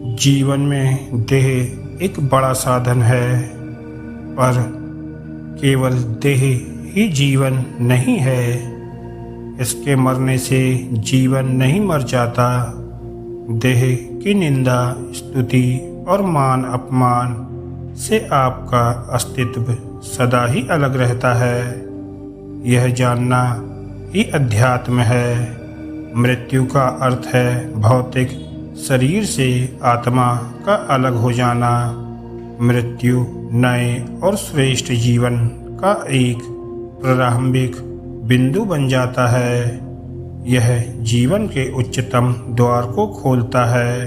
जीवन में देह एक बड़ा साधन है, पर केवल देह ही जीवन नहीं है। इसके मरने से जीवन नहीं मर जाता। देह की निंदा, स्तुति और मान अपमान से आपका अस्तित्व सदा ही अलग रहता है। यह जानना ही अध्यात्म है। मृत्यु का अर्थ है भौतिक शरीर से आत्मा का अलग हो जाना। मृत्यु नए और श्रेष्ठ जीवन का एक प्रारंभिक बिंदु बन जाता है। यह जीवन के उच्चतम द्वार को खोलता है।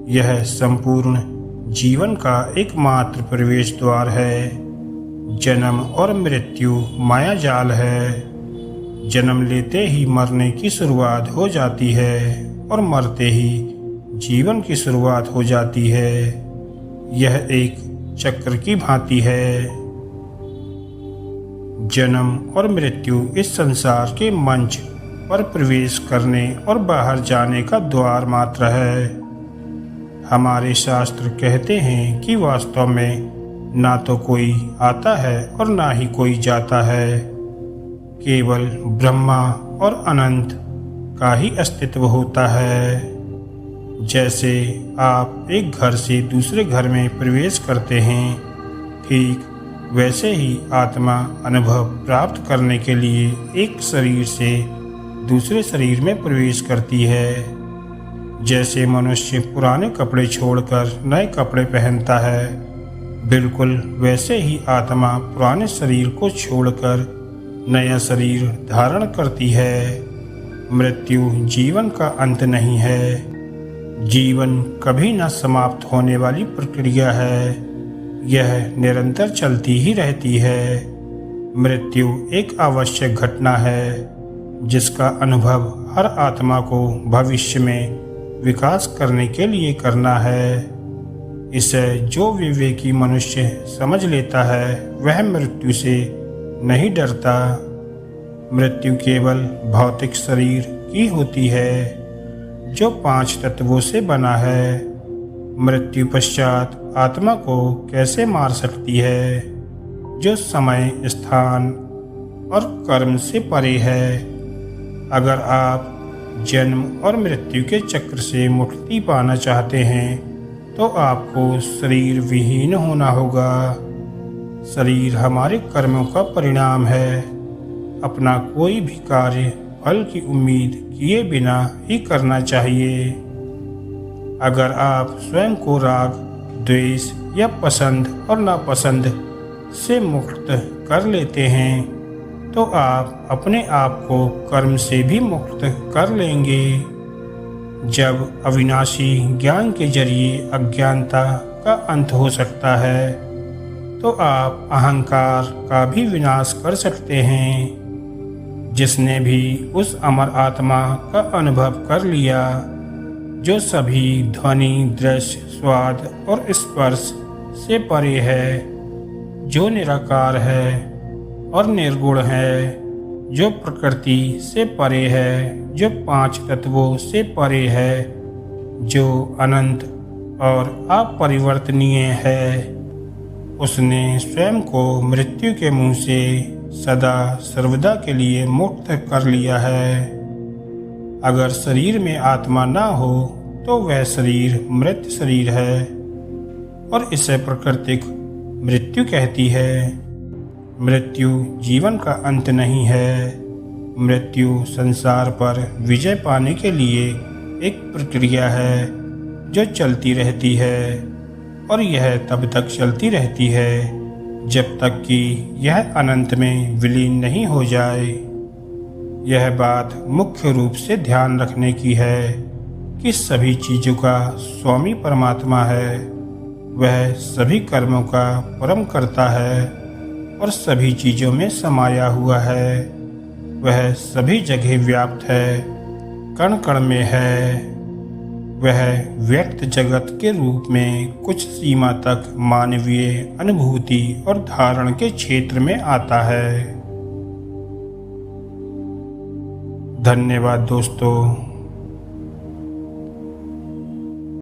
यह संपूर्ण जीवन का एकमात्र प्रवेश द्वार है। जन्म और मृत्यु माया जाल है। जन्म लेते ही मरने की शुरुआत हो जाती है और मरते ही जीवन की शुरुआत हो जाती है। यह एक चक्र की भांति है। जन्म और मृत्यु इस संसार के मंच पर प्रवेश करने और बाहर जाने का द्वार मात्र है। हमारे शास्त्र कहते हैं कि वास्तव में ना तो कोई आता है और ना ही कोई जाता है। केवल ब्रह्मा और अनंत का ही अस्तित्व होता है। जैसे आप एक घर से दूसरे घर में प्रवेश करते हैं, ठीक वैसे ही आत्मा अनुभव प्राप्त करने के लिए एक शरीर से दूसरे शरीर में प्रवेश करती है। जैसे मनुष्य पुराने कपड़े छोड़कर नए कपड़े पहनता है, बिल्कुल वैसे ही आत्मा पुराने शरीर को छोड़कर नया शरीर धारण करती है। मृत्यु जीवन का अंत नहीं है। जीवन कभी न समाप्त होने वाली प्रक्रिया है। यह निरंतर चलती ही रहती है। मृत्यु एक आवश्यक घटना है जिसका अनुभव हर आत्मा को भविष्य में विकास करने के लिए करना है। इसे जो विवेकी मनुष्य समझ लेता है वह मृत्यु से नहीं डरता। मृत्यु केवल भौतिक शरीर की होती है जो 5 तत्वों से बना है। मृत्यु पश्चात आत्मा को कैसे मार सकती है जो समय, स्थान और कर्म से परे है। अगर आप जन्म और मृत्यु के चक्र से मुक्ति पाना चाहते हैं तो आपको शरीर विहीन होना होगा। शरीर हमारे कर्मों का परिणाम है। अपना कोई भी कार्य फल की उम्मीद किए बिना ही करना चाहिए। अगर आप स्वयं को राग, द्वेष या पसंद और नापसंद से मुक्त कर लेते हैं तो आप अपने आप को कर्म से भी मुक्त कर लेंगे। जब अविनाशी ज्ञान के जरिए अज्ञानता का अंत हो सकता है तो आप अहंकार का भी विनाश कर सकते हैं। जिसने भी उस अमर आत्मा का अनुभव कर लिया जो सभी ध्वनि, दृश्य, स्वाद और स्पर्श से परे है, जो निराकार है और निर्गुण है, जो प्रकृति से परे है, जो 5 तत्वों से परे है, जो अनंत और अपरिवर्तनीय है, उसने स्वयं को मृत्यु के मुंह से सदा सर्वदा के लिए मुक्त कर लिया है। अगर शरीर में आत्मा ना हो तो वह शरीर मृत शरीर है और इसे प्राकृतिक मृत्यु कहती है। मृत्यु जीवन का अंत नहीं है। मृत्यु संसार पर विजय पाने के लिए एक प्रक्रिया है जो चलती रहती है और यह तब तक चलती रहती है जब तक कि यह अनंत में विलीन नहीं हो जाए। यह बात मुख्य रूप से ध्यान रखने की है कि सभी चीज़ों का स्वामी परमात्मा है। वह सभी कर्मों का परम करता है और सभी चीज़ों में समाया हुआ है। वह सभी जगह व्याप्त है, कण कण में है। वह व्यक्त जगत के रूप में कुछ सीमा तक मानवीय अनुभूति और धारण के क्षेत्र में आता है। धन्यवाद दोस्तों।